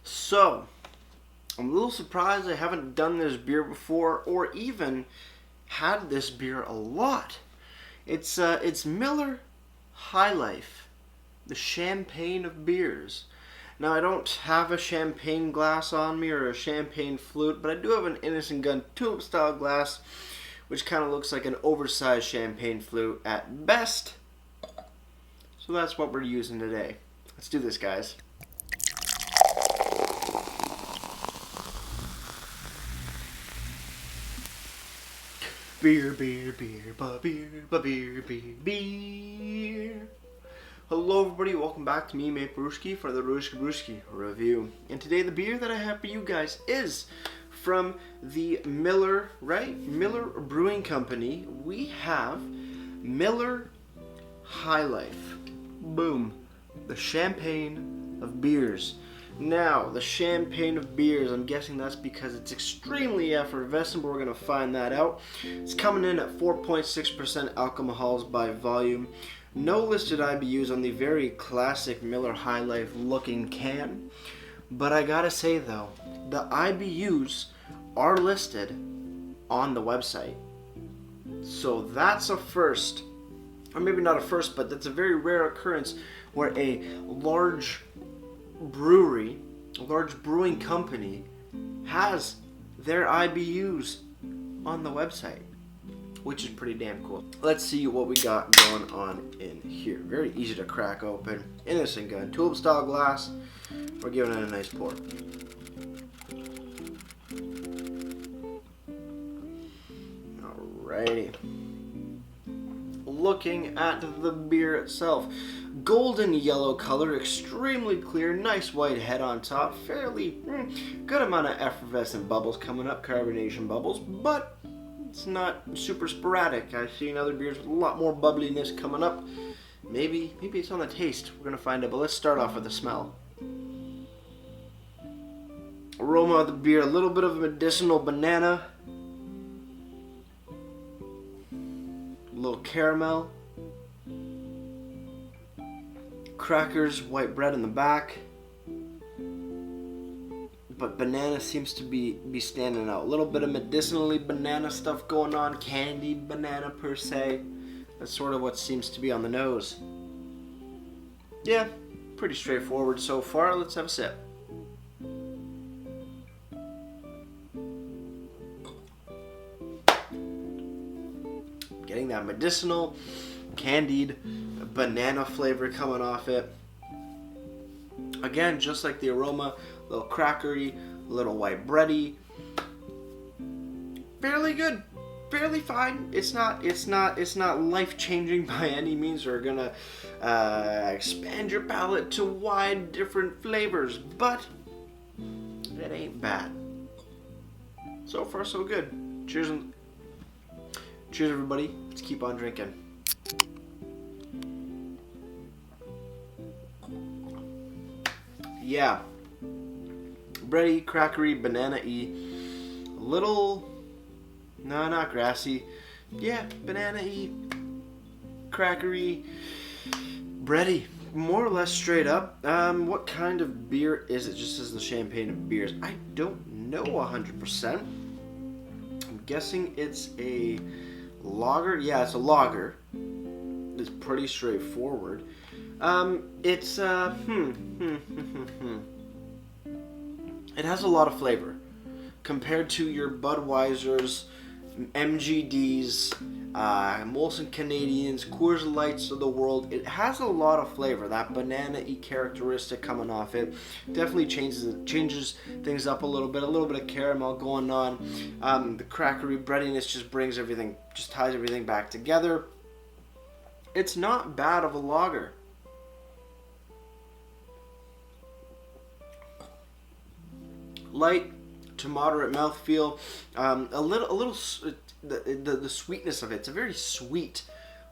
So, I'm a little surprised I haven't done this beer before or even had this beer a lot. It's Miller High Life, the champagne of beers. Now, I don't have a champagne glass on me or a champagne flute, but I do have an Innocent Gun tulip style glass, which kind of looks like an oversized champagne flute at best. So that's what we're using today. Let's do this, guys. Beer, beer, beer, beer, beer, beer, beer. Hello everybody, welcome back to me, Mate Brewski, for the Brewski review. And today the beer that I have for you guys is from the Miller Brewing Company. We have Miller High Life. Boom. The champagne of beers. Now, the champagne of beers, I'm guessing that's because it's extremely effervescent, but we're going to find that out. It's coming in at 4.6% alcohols by volume. No listed IBUs on the very classic Miller High Life looking can. But I gotta say though, the IBUs are listed on the website. So that's a first. Or maybe not a first, but that's a very rare occurrence where a large brewery, a large brewing company has their IBUs on the website, which is pretty damn cool. Let's see what we got going on in here. Very easy to crack open. Innocent Gun tulip style glass. We're giving it a nice pour. Alrighty. Looking at the beer itself, golden yellow color, extremely clear, nice white head on top, fairly good amount of effervescent bubbles coming up, carbonation bubbles, but it's not super sporadic. I've seen other beers with a lot more bubbliness coming up. Maybe it's on the taste. We're gonna find out, but let's start off with the smell. Aroma of the beer, a little bit of medicinal banana, a little caramel, crackers, white bread in the back, but banana seems to be standing out. A little bit of medicinally banana stuff going on, candied banana per se. That's sort of what seems to be on the nose. Yeah, pretty straightforward so far. Let's have a sip. Getting that medicinal, candied banana flavor coming off it. Again, just like the aroma, a little crackery, a little white bready. Fairly good, fairly fine. It's not life-changing by any means or gonna expand your palate to wide different flavors, but it ain't bad. So far, so good. Cheers, cheers, everybody. Let's keep on drinking. Yeah, bready, crackery, banana-y, a little, no, not grassy, yeah, banana-y, crackery, bready, more or less straight up. What kind of beer is it? Just as the champagne of beers, I don't know 100%. I'm guessing it's a lager. Yeah, it's a lager. It's pretty straightforward. It has a lot of flavor compared to your Budweisers, MGDs, Molson Canadians, Coors Lights of the world. It has a lot of flavor. That banana-y characteristic coming off it definitely changes things up a little bit of caramel going on. The crackery breadiness just brings everything, just ties everything back together. It's not bad of a lager. Light to moderate mouthfeel, a little the sweetness of it. It's a very sweet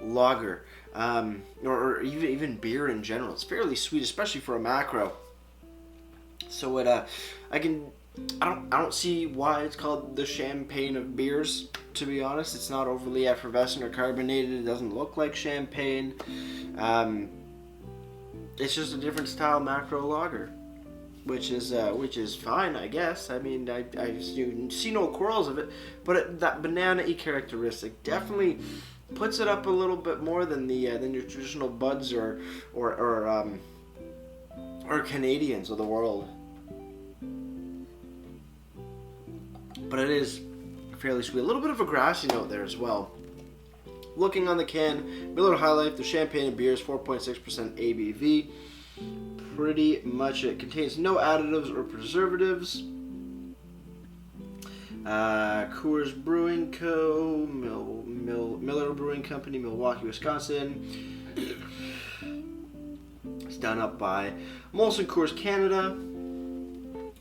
lager, or even beer in general. It's fairly sweet, especially for a macro. So I don't see why it's called the champagne of beers. To be honest, it's not overly effervescent or carbonated. It doesn't look like champagne. It's just a different style macro lager. which is fine, I guess. I mean, I see no quarrels of it, but that banana-y characteristic definitely puts it up a little bit more than your traditional Buds or Canadians of the world. But it is fairly sweet. A little bit of a grassy note there as well. Looking on the can, Miller High Life, the champagne and beers, 4.6% ABV. Pretty much it. Contains no additives or preservatives. Coors Brewing Co., Miller Brewing Company, Milwaukee, Wisconsin. It's done up by Molson Coors Canada.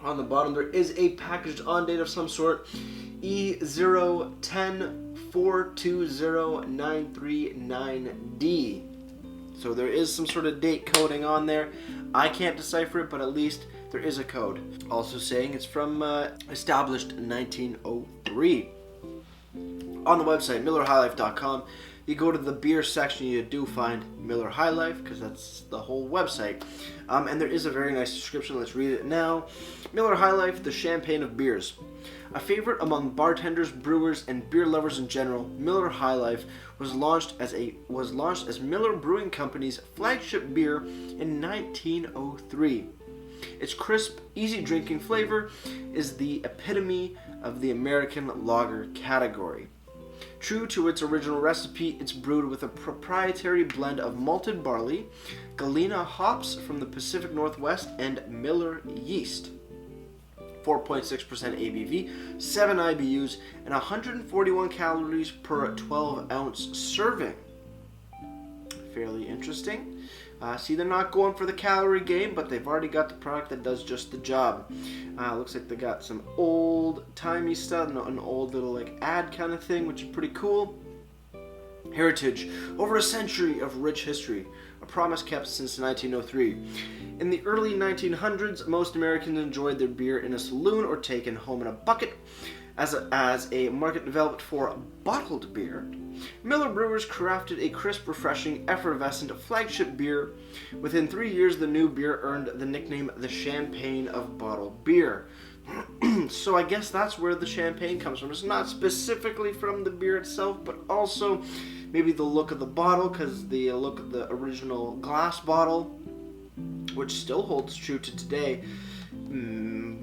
On the bottom there is a packaged on date of some sort, E010420939D. So there is some sort of date coding on there. I can't decipher it, but at least there is a code. Also saying it's from established 1903. On the website, MillerHighLife.com, you go to the beer section, you do find Miller High Life, because that's the whole website. And there is a very nice description. Let's read it now. Miller High Life, the champagne of beers. A favorite among bartenders, brewers, and beer lovers in general, Miller High Life was launched as Miller Brewing Company's flagship beer in 1903. Its crisp, easy drinking flavor is the epitome of the American lager category. True to its original recipe, it's brewed with a proprietary blend of malted barley, Galena hops from the Pacific Northwest, and Miller yeast. 4.6% ABV, 7 IBUs, and 141 calories per 12-ounce serving. Fairly interesting. See, they're not going for the calorie game, but they've already got the product that does just the job. Looks like they got some old-timey stuff, an old little like ad kind of thing, which is pretty cool. Heritage, over a century of rich history, a promise kept since 1903. In the early 1900s, most Americans enjoyed their beer in a saloon or taken home in a bucket. As a market developed for bottled beer, Miller Brewers crafted a crisp, refreshing, effervescent flagship beer. Within 3 years, the new beer earned the nickname the Champagne of Bottled Beer. So I guess that's where the champagne comes from. It's not specifically from the beer itself, but also maybe the look of the bottle, because the look of the original glass bottle, which still holds true to today,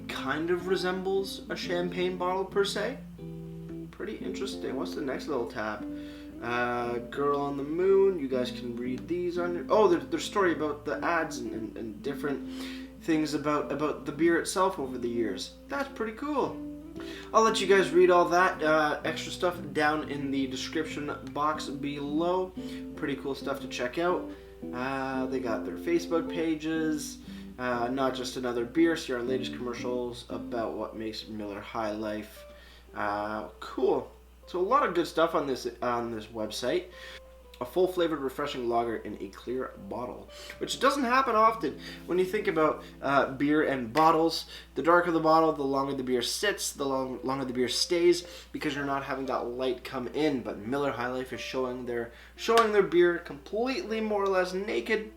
kind of resembles a champagne bottle per se. Pretty interesting. What's the next little tab? Girl on the Moon. You guys can read these on your... Oh, there's story about the ads and different things about the beer itself over the years. That's pretty cool. I'll let you guys read all that extra stuff down in the description box below. Pretty cool stuff to check out. They got their Facebook pages. Not just another beer. See our latest commercials about what makes Miller High Life. Cool. So a lot of good stuff on this website. A full flavored, refreshing lager in a clear bottle, which doesn't happen often. When you think about beer and bottles, the darker the bottle, the longer the beer sits, the longer the beer stays, because you're not having that light come in. But Miller High Life is showing their beer completely more or less naked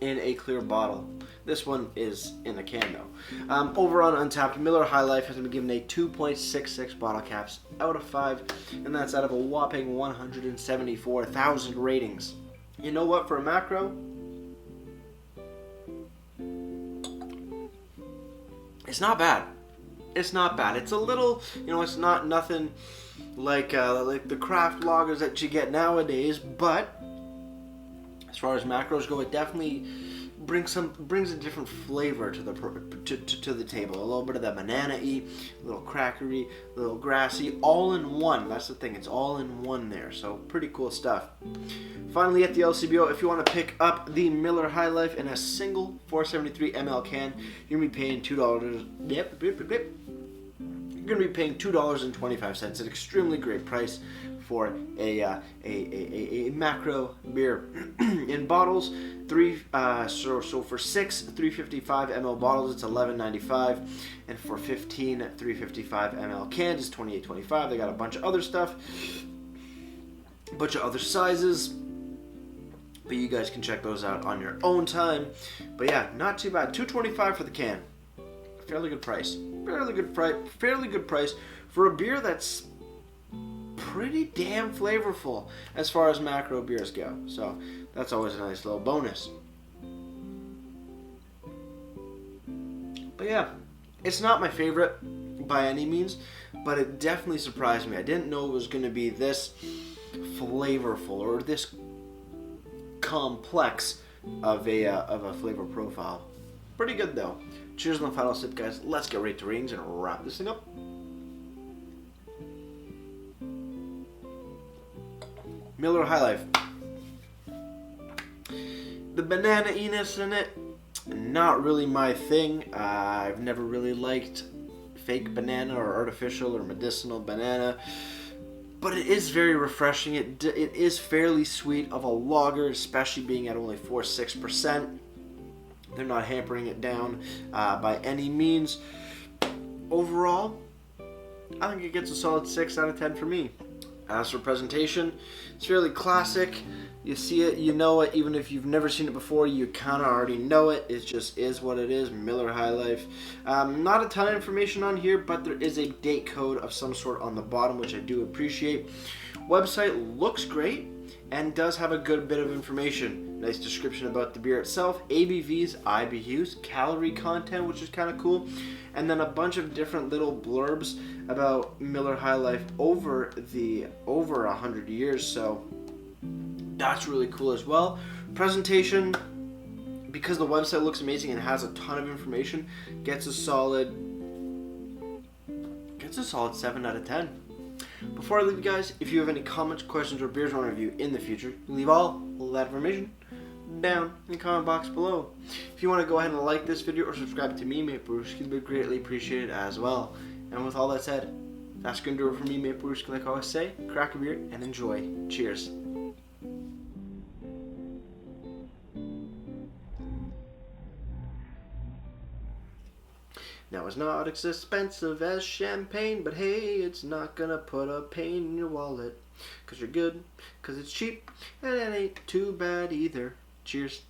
in a clear bottle. This one is in a can though. Over on Untapped, Miller High Life has been given a 2.66 bottle caps out of 5, and that's out of a whopping 174,000 ratings. You know what? For a macro, it's not bad. It's not bad. It's a little, it's not nothing like the craft lagers that you get nowadays, but as far as macros go, it definitely brings a different flavor to the table. A little bit of that banana-y, a little crackery, a little grassy, all in one. That's the thing. It's all in one there. So pretty cool stuff. Finally, at the LCBO, if you want to pick up the Miller High Life in a single 473 ml can, you're going to be paying $2. You're going to be paying $2.25. An extremely great price for a macro beer. In bottles, so for 6 355 ml bottles, it's $11.95, and for 15 355 ml cans, it's $28.25. They got a bunch of other stuff, a bunch of other sizes. But you guys can check those out on your own time. But yeah, not too bad. $2.25 for the can. Fairly good price. Fairly good price for a beer that's pretty damn flavorful as far as macro beers go. So that's always a nice little bonus. But yeah, it's not my favorite by any means, but it definitely surprised me. I didn't know it was going to be this flavorful or this complex of a flavor profile. Pretty good though. Cheers on the final sip, guys. Let's get right to ratings and wrap this thing up. Miller High Life. The banana-iness in it, not really my thing. I've never really liked fake banana or artificial or medicinal banana, but it is very refreshing. It is fairly sweet of a lager, especially being at only 4.6%. They're not hampering it down by any means. Overall, I think it gets a solid 6 out of 10 for me. As for presentation, it's fairly classic. You see it, you know it. Even if you've never seen it before, you kind of already know it. It just is what it is. Miller High Life. Not a ton of information on here, but there is a date code of some sort on the bottom, which I do appreciate. Website looks great and does have a good bit of information. Nice description about the beer itself, ABVs, IBUs, calorie content, which is kind of cool, and then a bunch of different little blurbs about Miller High Life over 100 years. So that's really cool as well. Presentation, because the website looks amazing and has a ton of information, gets a solid 7 out of 10. Before I leave you guys, if you have any comments, questions, or beers I want to review in the future, you can leave all that information down in the comment box below. If you want to go ahead and like this video or subscribe to me, Mate Brewski, it would be greatly appreciated as well. And with all that said, that's going to do it for me, Mate Brewski. Like I always say, crack a beer and enjoy. Cheers. Now it's not as expensive as champagne, but hey, it's not gonna put a pain in your wallet. 'Cause you're good, 'cause it's cheap, and it ain't too bad either. Cheers.